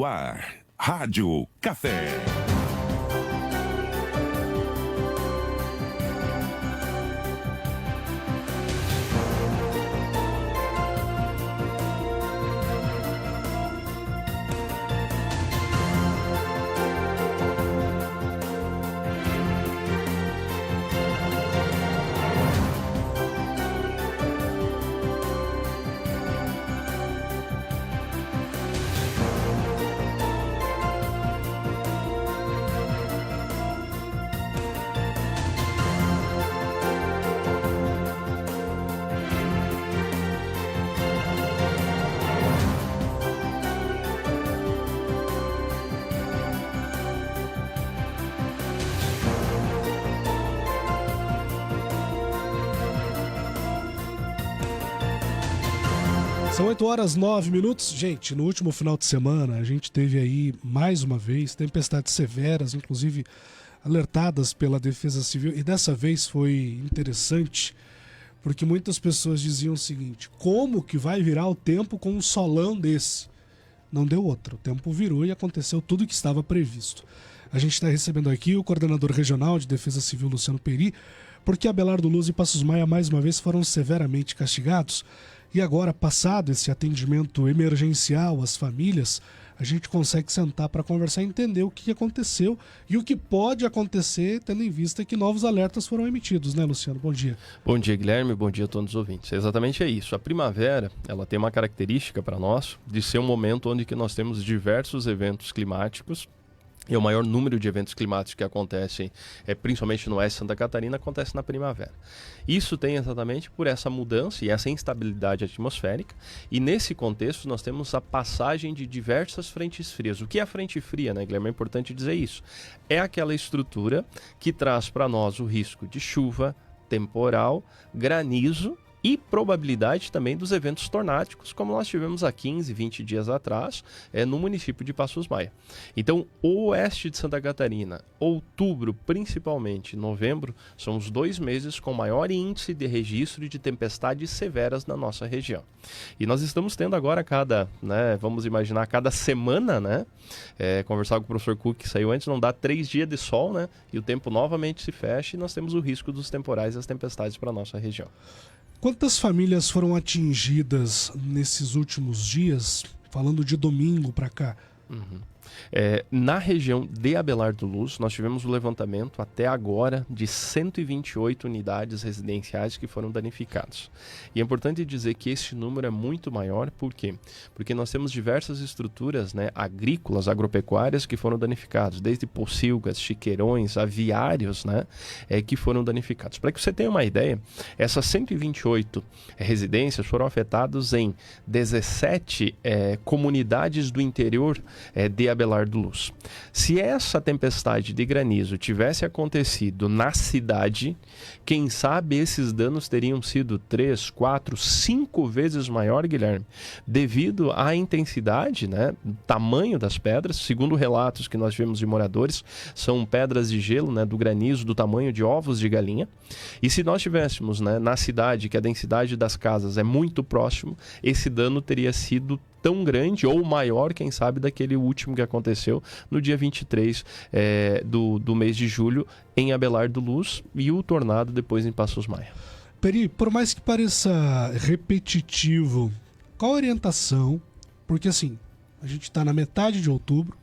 No ar, Rádio Café. São 8h09. Gente, no último final de semana a gente teve aí, mais uma vez, tempestades severas, inclusive alertadas pela Defesa Civil. E dessa vez foi interessante, porque muitas pessoas diziam o seguinte: como que vai virar o tempo com um solão desse? Não deu outra. O tempo virou e aconteceu tudo o que estava previsto. A gente está recebendo aqui o coordenador regional de Defesa Civil, Luciano Peri, porque Abelardo Luz e Passos Maia mais uma vez foram severamente castigados. E agora, passado esse atendimento emergencial às famílias, a gente consegue sentar para conversar e entender o que aconteceu e o que pode acontecer, tendo em vista que novos alertas foram emitidos, né, Luciano? Bom dia. Bom dia, Guilherme. Bom dia a todos os ouvintes. Exatamente é isso. A primavera, ela tem uma característica para nós de ser um momento onde que nós temos diversos eventos climáticos. E o maior número de eventos climáticos que acontecem, principalmente no oeste de Santa Catarina, acontece na primavera. Isso tem exatamente por essa mudança e essa instabilidade atmosférica. E nesse contexto nós temos a passagem de diversas frentes frias. O que é a frente fria, né, Guilherme? É importante dizer isso. É aquela estrutura que traz para nós o risco de chuva, temporal, granizo e probabilidade também dos eventos tornáticos, como nós tivemos há 15, 20 dias atrás, no município de Passos Maia. Então, o oeste de Santa Catarina, outubro, principalmente novembro, são os 2 meses com maior índice de registro de tempestades severas na nossa região. E nós estamos tendo agora vamos imaginar, cada semana, conversar com o professor Cook, que saiu antes, não dá 3 dias de sol, e o tempo novamente se fecha e nós temos o risco dos temporais e as tempestades para a nossa região. Quantas famílias foram atingidas nesses últimos dias, falando de domingo para cá? Na região de Abelardo Luz, nós tivemos o levantamento até agora de 128 unidades residenciais que foram danificadas. E é importante dizer que esse número é muito maior, por quê? Porque nós temos diversas estruturas agrícolas, agropecuárias que foram danificadas, desde pocilgas, chiqueirões, aviários, que foram danificados. Para que você tenha uma ideia, essas 128 residências foram afetadas em 17 comunidades do interior de Abelardo Luz. Se essa tempestade de granizo tivesse acontecido na cidade, quem sabe esses danos teriam sido 3, 4, 5 vezes maior, Guilherme, devido à intensidade, o tamanho das pedras. Segundo relatos que nós tivemos de moradores, são pedras de gelo, do granizo, do tamanho de ovos de galinha. E se nós tivéssemos na cidade, que a densidade das casas é muito próximo, esse dano teria sido tão grande ou maior, quem sabe, daquele último que aconteceu no dia 23 do mês de julho em Abelardo Luz e o tornado depois em Passos Maia. Peri, por mais que pareça repetitivo, qual a orientação? Porque assim, a gente está na metade de outubro,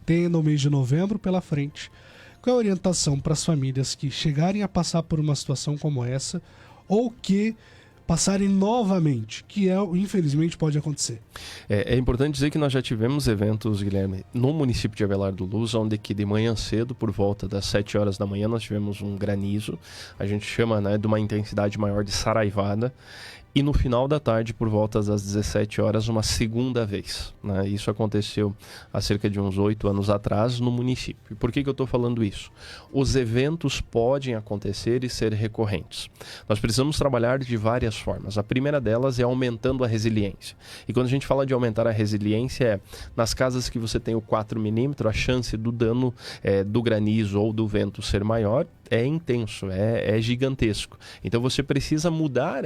tem ainda o mês de novembro pela frente. Qual é a orientação para as famílias que chegarem a passar por uma situação como essa ou que passarem novamente, que infelizmente pode acontecer? É importante dizer que nós já tivemos eventos, Guilherme, no município de Abelardo Luz, onde que de manhã cedo, por volta das 7 horas da manhã, nós tivemos um granizo, a gente chama de uma intensidade maior de saraivada, e no final da tarde, por volta das 17 horas, uma segunda vez. Isso aconteceu há cerca de uns 8 anos atrás no município. E por que eu estou falando isso? Os eventos podem acontecer e ser recorrentes. Nós precisamos trabalhar de várias formas. A primeira delas é aumentando a resiliência. E quando a gente fala de aumentar a resiliência, nas casas que você tem o 4 milímetros, a chance do dano do granizo ou do vento ser maior, intenso, é gigantesco. Então você precisa mudar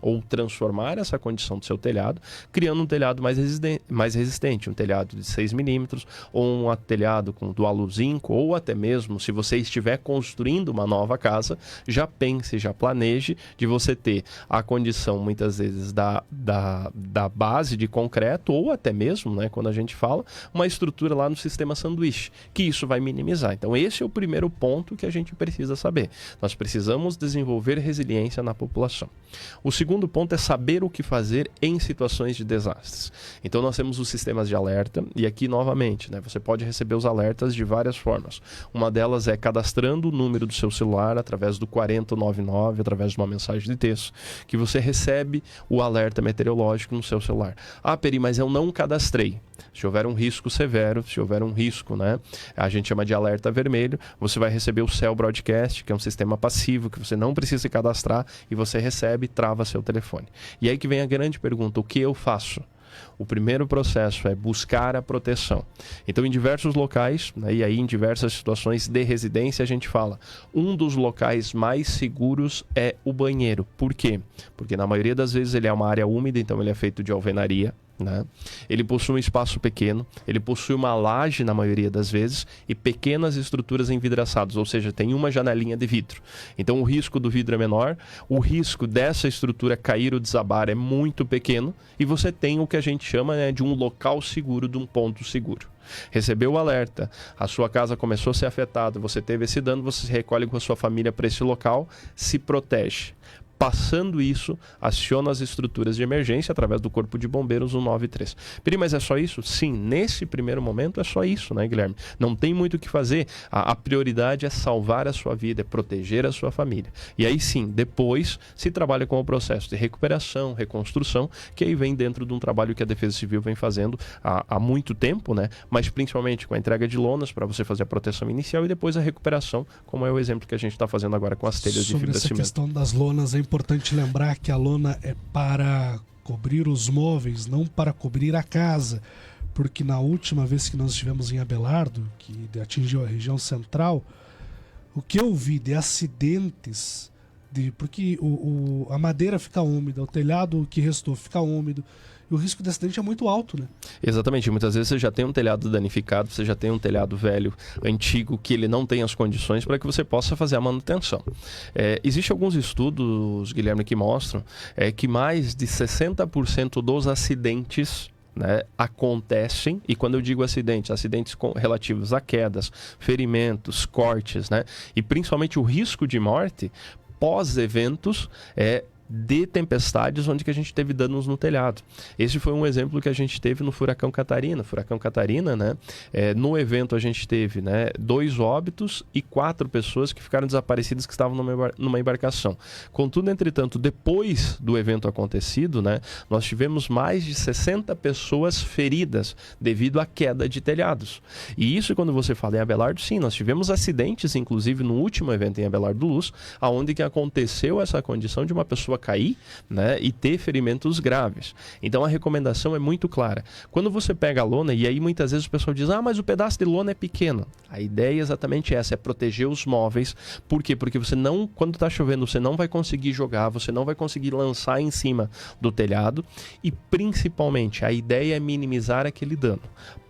ou transformar essa condição do seu telhado, criando um telhado mais resistente, um telhado de 6 milímetros, ou um telhado com dual zinco, ou até mesmo, se você estiver construindo uma nova casa, já pense, já planeje de você ter a condição, muitas vezes, da base de concreto, ou até mesmo, né, quando a gente fala, uma estrutura lá no sistema sanduíche, que isso vai minimizar. Então esse é o primeiro ponto que a gente precisa saber. Nós precisamos desenvolver resiliência na população. O segundo ponto é saber o que fazer em situações de desastres. Então nós temos os sistemas de alerta, e aqui novamente, né, você pode receber os alertas de várias formas. Uma delas é cadastrando o número do seu celular através do 4099, através de uma mensagem de texto, que você recebe o alerta meteorológico no seu celular. Ah, Peri, mas eu não cadastrei. Se houver um risco severo, se houver um risco, né, a gente chama de alerta vermelho, você vai receber o Cell Broadcast, que é um sistema passivo que você não precisa se cadastrar, e você recebe e trava seu telefone. E aí que vem a grande pergunta: o que eu faço? O primeiro processo é buscar a proteção. Então, em diversos locais, né, e aí em diversas situações de residência, a gente fala, um dos locais mais seguros é o banheiro. Por quê? Porque na maioria das vezes ele é uma área úmida, então ele é feito de alvenaria, né? Ele possui um espaço pequeno, ele possui uma laje na maioria das vezes e pequenas estruturas envidraçadas, ou seja, tem uma janelinha de vidro. Então o risco do vidro é menor, o risco dessa estrutura cair ou desabar é muito pequeno, e você tem o que a gente chama, né, de um local seguro, de um ponto seguro. Recebeu o alerta, a sua casa começou a ser afetada, você teve esse dano, você se recolhe com a sua família para esse local, se protege. Passando isso, aciona as estruturas de emergência através do Corpo de Bombeiros 193. Peri, mas é só isso? Sim, nesse primeiro momento é só isso, né, Guilherme? Não tem muito o que fazer. A prioridade é salvar a sua vida, é proteger a sua família. E aí sim, depois se trabalha com o processo de recuperação, reconstrução, que aí vem dentro de um trabalho que a Defesa Civil vem fazendo há muito tempo, né? Mas principalmente com a entrega de lonas para você fazer a proteção inicial e depois a recuperação, como é o exemplo que a gente está fazendo agora com as telhas de fibra cimento. Sobre essa questão das lonas, é importante lembrar que a lona é para cobrir os móveis, não para cobrir a casa, porque na última vez que nós estivemos em Abelardo, que atingiu a região central, o que eu vi de acidentes, porque a madeira fica úmida, o telhado que restou fica úmido, e o risco de acidente é muito alto, né? Exatamente, muitas vezes você já tem um telhado danificado, você já tem um telhado velho, antigo, que ele não tem as condições para que você possa fazer a manutenção. Existem alguns estudos, Guilherme, que mostram que mais de 60% dos acidentes, né, acontecem, e quando eu digo acidentes relativos a quedas, ferimentos, cortes, né, e principalmente o risco de morte pós-eventos de tempestades onde que a gente teve danos no telhado. Esse foi um exemplo que a gente teve no Furacão Catarina. Furacão Catarina, né? No evento a gente teve, né, 2 óbitos e 4 pessoas que ficaram desaparecidas, que estavam numa embarcação. Contudo, entretanto, depois do evento acontecido, né, nós tivemos mais de 60 pessoas feridas devido à queda de telhados. E isso, quando você fala em Abelardo, sim, nós tivemos acidentes, inclusive no último evento em Abelardo do Luz, onde que aconteceu essa condição de uma pessoa cair, né, e ter ferimentos graves. Então a recomendação é muito clara. Quando você pega a lona, e aí muitas vezes o pessoal diz, mas o pedaço de lona é pequeno. A ideia é exatamente essa, é proteger os móveis. Por quê? Porque você não, quando está chovendo, você não vai conseguir jogar, você não vai conseguir lançar em cima do telhado, e principalmente a ideia é minimizar aquele dano.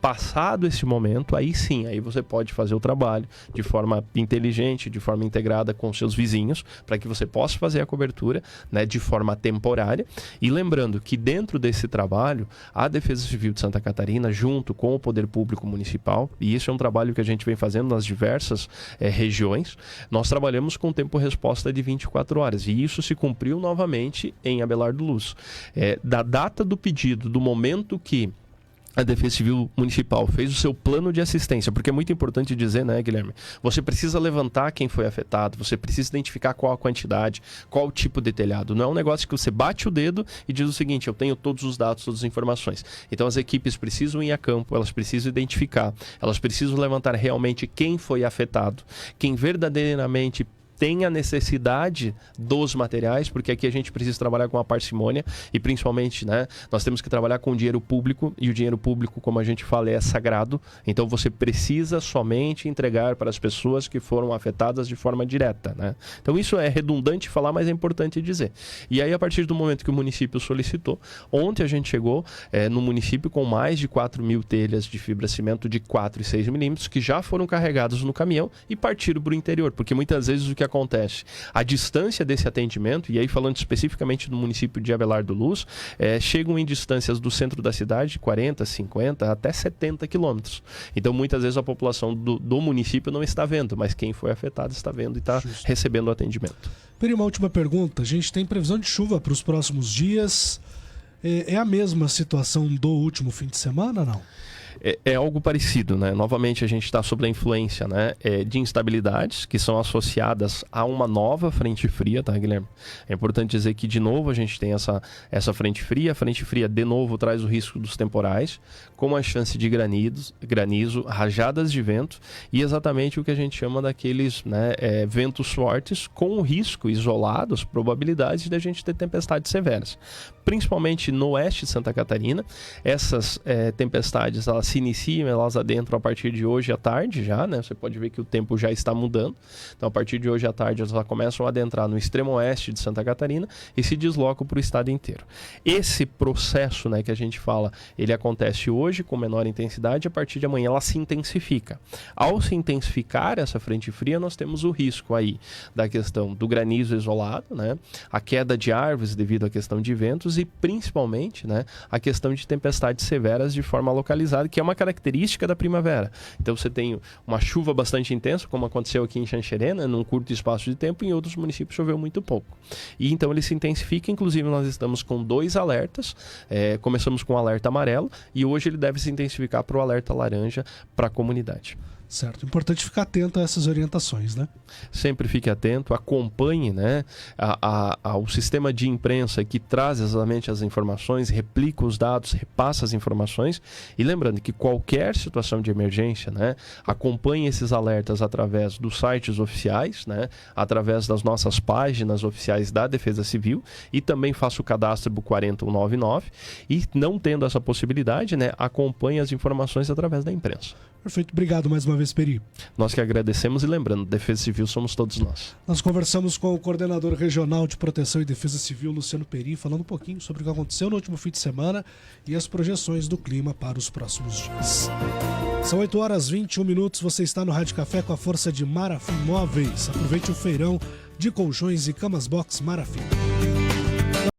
Passado esse momento, aí sim, aí você pode fazer o trabalho de forma inteligente, de forma integrada com seus vizinhos, para que você possa fazer a cobertura, né, de forma temporária. E lembrando que dentro desse trabalho, a Defesa Civil de Santa Catarina, junto com o Poder Público Municipal, e isso é um trabalho que a gente vem fazendo nas diversas regiões, nós trabalhamos com tempo-resposta de 24 horas. E isso se cumpriu novamente em Abelardo do Luz. Da data do pedido, do momento que a Defesa Civil Municipal fez o seu plano de assistência, porque é muito importante dizer, né, Guilherme? Você precisa levantar quem foi afetado, você precisa identificar qual a quantidade, qual o tipo de telhado. Não é um negócio que você bate o dedo e diz o seguinte, eu tenho todos os dados, todas as informações. Então as equipes precisam ir a campo, elas precisam identificar, elas precisam levantar realmente quem foi afetado, quem verdadeiramente tem a necessidade dos materiais, porque aqui a gente precisa trabalhar com a parcimônia e principalmente, né, nós temos que trabalhar com o dinheiro público, e o dinheiro público, como a gente fala, é sagrado. Então você precisa somente entregar para as pessoas que foram afetadas de forma direta, né? Então isso é redundante falar, mas é importante dizer. E aí, a partir do momento que o município solicitou, ontem a gente chegou no município com mais de 4.000 telhas de fibra-cimento de 4 e 6 milímetros que já foram carregados no caminhão e partiram para o interior, porque muitas vezes o que acontece, a distância desse atendimento, e aí falando especificamente do município de Abelar do Luz, chegam em distâncias do centro da cidade de 40, 50, até 70 quilômetros. Então muitas vezes a população do município não está vendo, mas quem foi afetado está vendo e está recebendo o atendimento. Peri, uma última pergunta. A gente tem previsão de chuva para os próximos dias. É a mesma situação do último fim de semana, não? É algo parecido, né? Novamente a gente está sob a influência, né, de instabilidades que são associadas a uma nova frente fria, tá, Guilherme? É importante dizer que de novo a gente tem essa frente fria. A frente fria de novo traz o risco dos temporais, com a chance de granizo, rajadas de vento e exatamente o que a gente chama daqueles, né, ventos fortes com o risco isolados, probabilidades de a gente ter tempestades severas. Principalmente no oeste de Santa Catarina, essas tempestades elas se iniciam, elas adentram a partir de hoje à tarde já, né? Você pode ver que o tempo já está mudando. Então, a partir de hoje à tarde, elas já começam a adentrar no extremo oeste de Santa Catarina e se deslocam para o estado inteiro. Esse processo, né, que a gente fala, ele acontece hoje com menor intensidade, a partir de amanhã ela se intensifica. Ao se intensificar essa frente fria, nós temos o risco aí da questão do granizo isolado, né? A queda de árvores devido à questão de ventos e principalmente, né, a questão de tempestades severas de forma localizada, que é uma característica da primavera. Então você tem uma chuva bastante intensa, como aconteceu aqui em Xanxerê, né, num curto espaço de tempo, em outros municípios choveu muito pouco. E então ele se intensifica, inclusive nós estamos com 2 alertas, começamos com o alerta amarelo e hoje ele deve se intensificar para o alerta laranja para a comunidade. Certo, importante ficar atento a essas orientações, né? Sempre fique atento, acompanhe, né, o sistema de imprensa que traz exatamente as informações, replica os dados, repassa as informações e lembrando que qualquer situação de emergência, né, acompanhe esses alertas através dos sites oficiais, né, através das nossas páginas oficiais da Defesa Civil e também faça o cadastro do 40199 e não tendo essa possibilidade, né, acompanhe as informações através da imprensa. Perfeito, obrigado mais uma vez, Peri. Nós que agradecemos e lembrando, Defesa Civil somos todos nós. Nós conversamos com o coordenador regional de Proteção e Defesa Civil, Luciano Peri, falando um pouquinho sobre o que aconteceu no último fim de semana e as projeções do clima para os próximos dias. São 8h21, você está no Rádio Café com a força de Marafim Móveis. Aproveite o feirão de colchões e camas box Marafim.